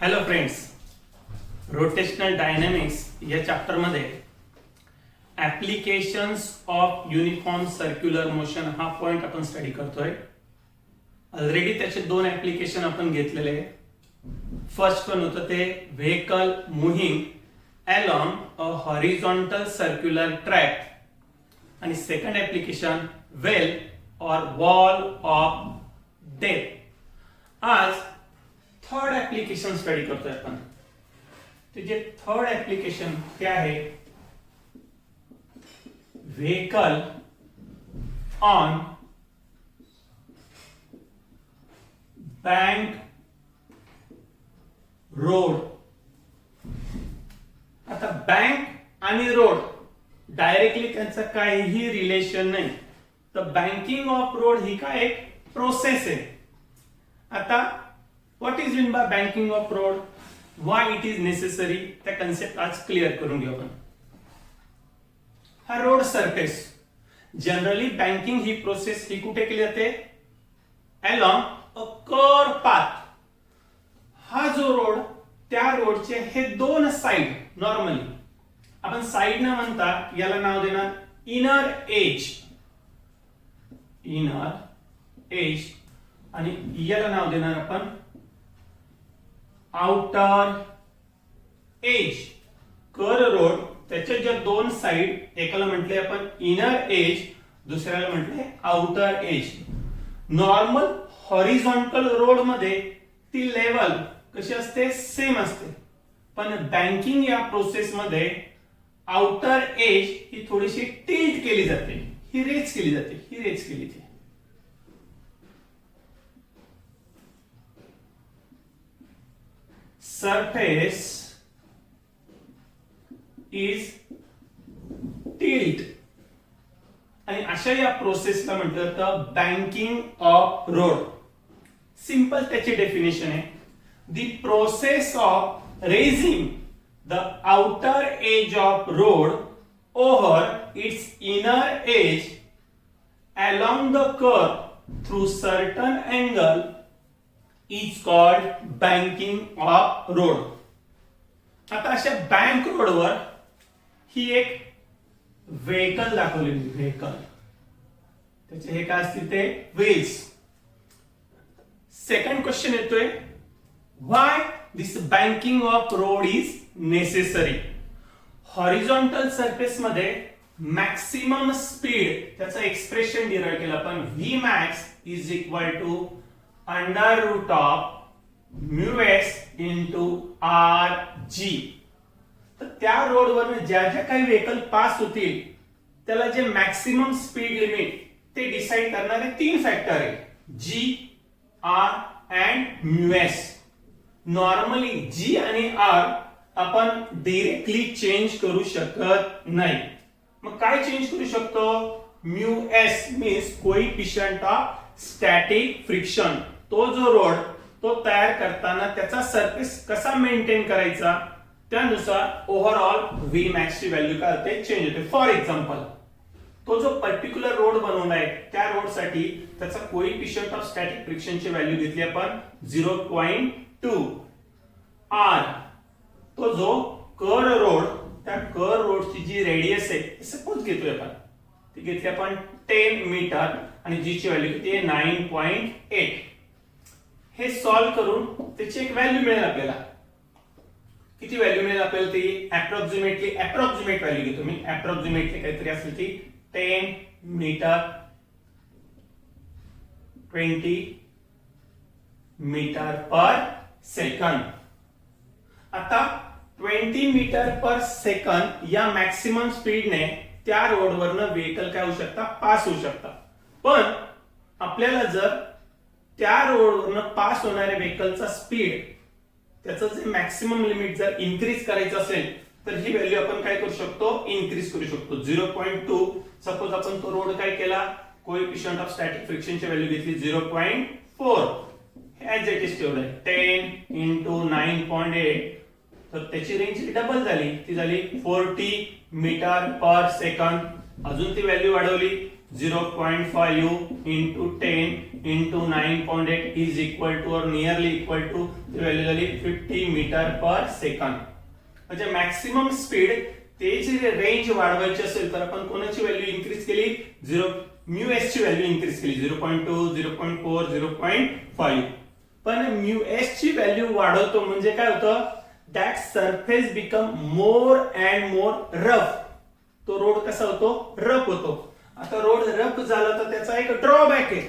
Hello friends, rotational dynamics या chapter मध्ये applications of uniform circular motion हा point आपण स्टडी करतोय. ऑलरेडी त्याचे दोन ऍप्लिकेशन आपण घेतलेले आहे. फर्स्ट वन होतं ते vehicle moving along a horizontal circular track आणि सेकंड ऍप्लिकेशन वेल और वॉल ऑफ डेथ. आज थर्ड ऍप्लिकेशन स्टडी करतोय आपण. ते जे थर्ड ऍप्लिकेशन ते आहे व्हेकल ऑन बँक रोड. आता बँक आणि रोड डायरेक्टली त्यांचं काहीही रिलेशन नाही. तर बँकिंग ऑफ रोड ही काय एक प्रोसेस आहे. आता what is mean by banking of road, why it is necessary, त्या कन्सेप्ट आज क्लिअर करून घेऊ आपण. हा रोड सरफेस जनरली बँकिंग ही प्रोसेस ही कुठे केली जाते, अलॉंग अ कर्व पाथ. हा जो रोड, त्या रोडचे हे दोन साइड नॉर्मली आपण साइड न म्हणता याला नाव देणार इनर एज. इनर एज आणि याला नाव देणार आपण आउटर एज. कर्व रोड त्याचे जे दोन साइड, एकाला म्हटले आपण इनर एज, दुसऱ्याला म्हटले outer age. Normal horizontal road मध्ये ती लेवल कशी असते, सेम असते. पण बँकिंग या प्रोसेस मध्ये आउटर एज ही थोडीशी टिल्ट केली जाते, ही रेज केली जाते, ही रेज केली जाते. सरफेस इज टिल्ट आणि अशा या प्रोसेसला म्हटलं जातं बँकिंग ऑफ रोड. सिंपल त्याची डेफिनेशन आहे, the process of raising the outer age of road over it's inner age along the curve through certain angle is called banking of road. आता अशा बँक रोडवर ही एक व्हेकल दाखवलेली, vehicle त्याचे हे काय असतील ते व्हील्स. सेकंड क्वेश्चन येतोय, why this banking of road is necessary. Horizontal surface मध्ये मॅक्सिमम स्पीड, त्याचं एक्सप्रेशन डिराइव्ह केलं आपण, V max is equal to under root of mu S into R G. तर त्या रोडवर ज्या ज्या काही व्हेकल पास होतील त्याला जे मॅक्सिमम स्पीड लिमिट ते डिसाइड करणारे तीन फॅक्टर आहे, G, R and mu S. Normally G आणि आर आपण डायरेक्टली चेंज करू शकत नाही. मग काय चेंज करू शकतो, mu S means coefficient of static friction. तो जो रोड तो तयार करताना त्याचा सरफेस कसा मेंटेन करायचा त्यानुसार ओव्हरऑल व्ही मॅक्स ची व्हॅल्यू काय होते, चेंज होते. फॉर एक्झाम्पल, तो जो पर्टिक्युलर रोड बनवलाय त्या रोड साठी त्याचा कोएफिशिएंट ऑफ स्टॅटिक फ्रिक्शन ची व्हॅल्यू घेतली आपण 0.2. आर तो जो कर्व रोड, त्या कर्व रोडची जी रेडियस आहे सपोज घेतोय आपण, ती घेतली आपण 10 मीटर आणि जी ची व्हॅल्यू किती आहे 9.8. हे सॉल्व्ह करून त्याची एक व्हॅल्यू मिळेल आपल्याला. किती व्हॅल्यू मिळेल आपल्याला ती अप्रॉक्सिमेट व्हॅल्यू घेतो मी, अप्रॉक्सिमेटली काहीतरी असेल ती 10 मीटर 20 मीटर पर सेकंड. आता 20 मीटर पर सेकंड या मॅक्सिमम स्पीडने त्या रोडवरनं व्हेकल काय होऊ शकता, पास होऊ शकता. पण आपल्याला जर त्या रोडवरनं पास होणाऱ्या व्हेकलचा स्पीड, त्याचं जे मॅक्सिमम लिमिट जर इन्क्रीज करायचं असेल तर ही व्हॅल्यू आपण काय करू शकतो, इन्क्रीज करू शकतो. 0.2 सपोज आपण तो रोड काय केला, कोएफिशिएंट ऑफ स्टॅटिक फ्रिक्शनची व्हॅल्यू घेतली 0.4. ऍज इट इज ठेवलंय 10 इंटू 9.8. तर त्याची रेंज डबल झाली, ती झाली 40 मीटर पर सेकंड. अजून ती व्हॅल्यू वाढवली 0.5 into 10 into 9.8 is equal to or nearly equal to value झाली 50 मीटर पर सेकंद. म्हणजे मॅक्सिमम स्पीड ते जे रेंज वाढवायची असेल तर आपण कोणाची व्हॅल्यू इन्क्रीज केली, म्यू एस ची व्हॅल्यू इन्क्रीज केली 0.2 0.4 0.5. पण म्यू एस ची व्हॅल्यू वाढवतो म्हणजे काय होतं, that surface become more and more rough. तो रोड कसा होतो, रफ होतो. आता रोड रफ झाला तर त्याचा एक ड्रॉबॅक आहे,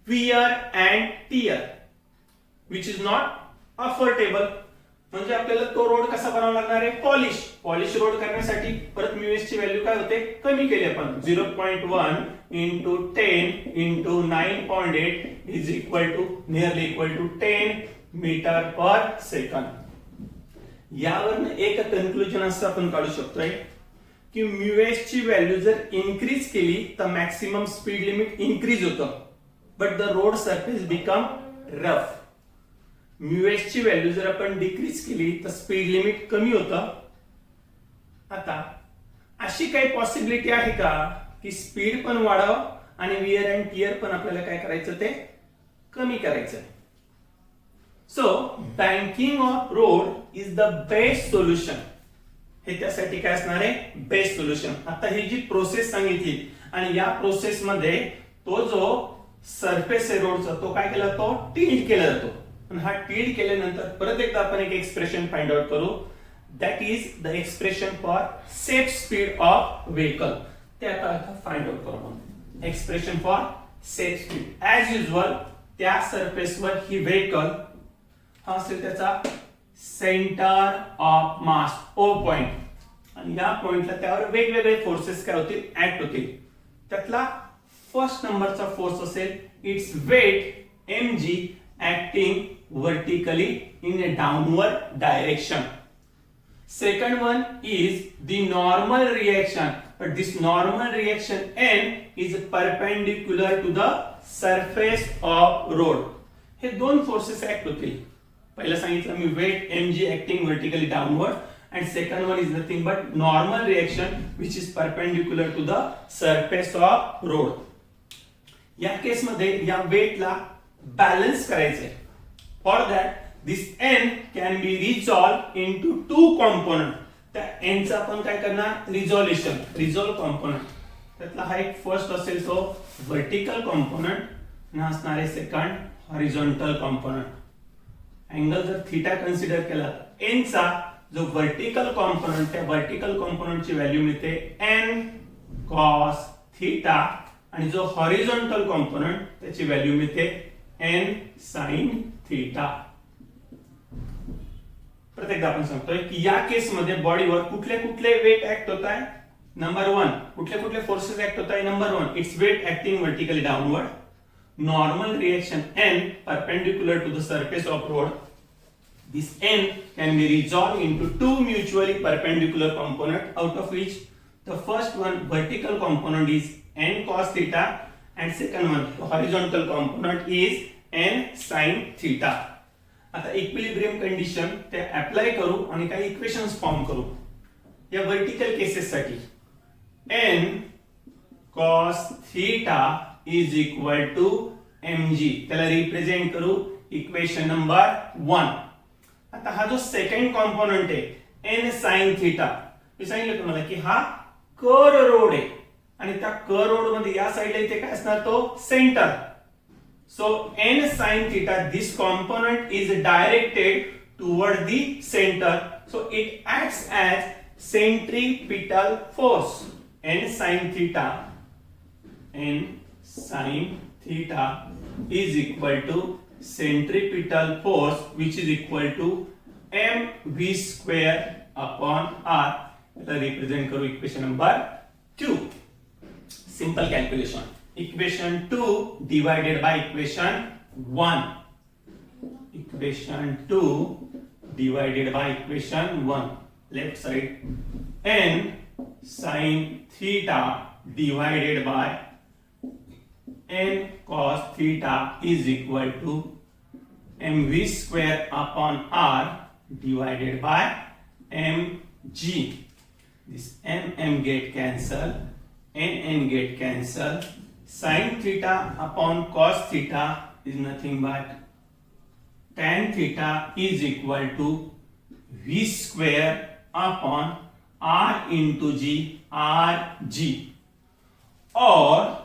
wear and tear which is not affordable. म्हणजे आपल्याला तो रोड कसा बनावा लागणार आहे, पॉलिश रोड करण्यासाठी परत म्यूएस ची व्हॅल्यू काय होते, कमी केली आपण 0.1 into 10 into 9.8 is equal to nearly equal to 10 metre per second. यावरून एक कन्क्लुजन असं आपण काढू शकतोय की म्यूएस ची व्हॅल्यू जर इन्क्रीज केली तर मॅक्सिमम स्पीड लिमिट इन्क्रीज होतं, but the road surface become rough. Mu s ची व्हॅल्यू जर आपण डिक्रीज केली तर स्पीड लिमिट कमी होतं. आता अशी काही पॉसिबिलिटी आहे का की स्पीड पण वाढव आणि वियर अँड टियर पण आपल्याला काय करायचं ते कमी करायचं. So banking of road is the best solution. हे त्यासाठी काय असणार आहे, बेस्ट सोल्युशन. आता ही जी प्रोसेस सांगितली आणि या प्रोसेस मध्ये तो जो सरफेस आहे रोडचा तो काय केला, तो टिल्ट केला जातो. आणि हा टिल्ट केल्यानंतर परत एकदा आपण एक एक्सप्रेशन फाइंड आउट करू, that is the expression for safe speed of vehicle. ते आता फाइंड आउट करू आपण. Expression for safe speed as usual त्या सरफेसवर ही व्हेकल हा असेल त्याचा centre of mass o point, आणि या पॉइंटला त्यावर वेगवेगळे फोर्सेस काय होतील, ऍक्ट होतील. त्यातला फर्स्ट नंबरचा फोर्स असेल it's weight mg acting vertically in a downward direction. Second one is the normal reaction, but this normal reaction n is perpendicular to the surface of road. हे दोन forces act होतील. पहिला सांगितलं मी weight mg acting vertically downward, and second one is nothing but normal reaction which is perpendicular to the surface of road. या केस मध्ये या वेटला balance करायचंय. For that this n can be resolve into two component. त्या n चा आपण काय करणार, resolve component. त्यातला हा एक फर्स्ट असेल तो व्हर्टिकल कॉम्पोनंट आणि असणार आहे सेकंड हॉरिझॉन्टल कॉम्पोनंट. अँगल जर थीटा कन्सिडर केला n चा जो व्हर्टिकल कॉम्पोनंट, त्या व्हर्टिकल कॉम्पोनंटची व्हॅल्यू मिळते n cos थीटा, आणि जो हॉरिझॉन्टल कॉम्पोनंट त्याची व्हॅल्यू मिळते n sin थीटा. प्रत्येकदा आपण सांगतोय की या केस मध्ये बॉडीवर कुठले कुठले वेट ऍक्ट होत आहे. नंबर 1 कुठले कुठले फोर्सेस ऍक्ट होत आहे. Number 1 it's weight acting vertically downward. Normal reaction n perpendicular to the surface of road. This n can be resolved into two mutually perpendicular components, out of which the first one vertical component is n cos theta and second one the horizontal component is n sin theta. आता equilibrium condition ते apply करू आणि काही equations form करू. या vertical cases साठी n cos theta is equal to mg, त्याला represent करू इक्वेशन नंबर 1. आता हा जो सेकंड कॉम्पोनंट आहे n sin theta, मी सांगितलं तुम्हाला की हा कर्व रोड आहे आणि त्या कर्व रोड मध्ये या साइडला इथे काय असणार, तो centre. So n sin theta, this component is directed toward the center, so it acts as centripetal force. n sin theta is equal to centripetal force which is equal to mv square upon r. इधर represent करू equation number 2. Simple calculation. Equation 2 divided by equation 1. Equation 2 divided by equation 1. Left side. n sin theta divided by n cos theta is equal to mv square upon r divided by mg. This m get cancel. n get cancel. Sin theta upon cos theta is nothing but tan theta is equal to v square upon r into g, rg, or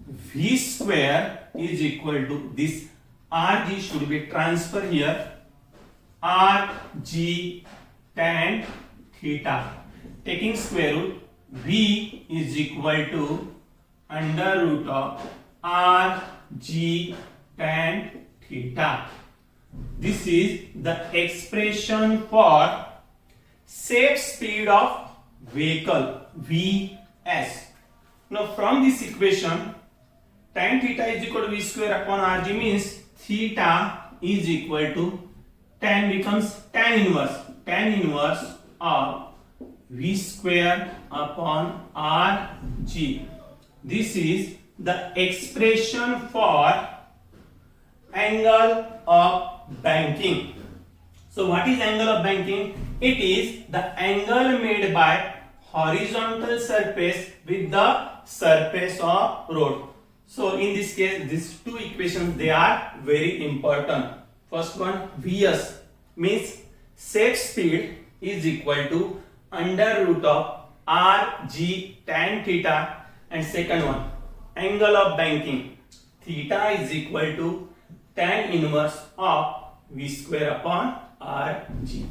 v square is equal to this rg should be transferred here, rg tan theta. Taking square root, v is equal to under root of rg tan theta. This is the expression for safe speed of vehicle, Vs. Now from this equation, tan theta is equal to v square upon rg means theta is equal to tan becomes tan inverse of v square upon rg. This is the expression for angle of banking. So what is angle of banking? It is the angle made by horizontal surface with the surface of road. So in this case, these two equations, they are very important. First one, Vs means safe speed is equal to under root of rg tan theta, and second one, angle of banking, theta is equal to tan inverse of v square upon rg.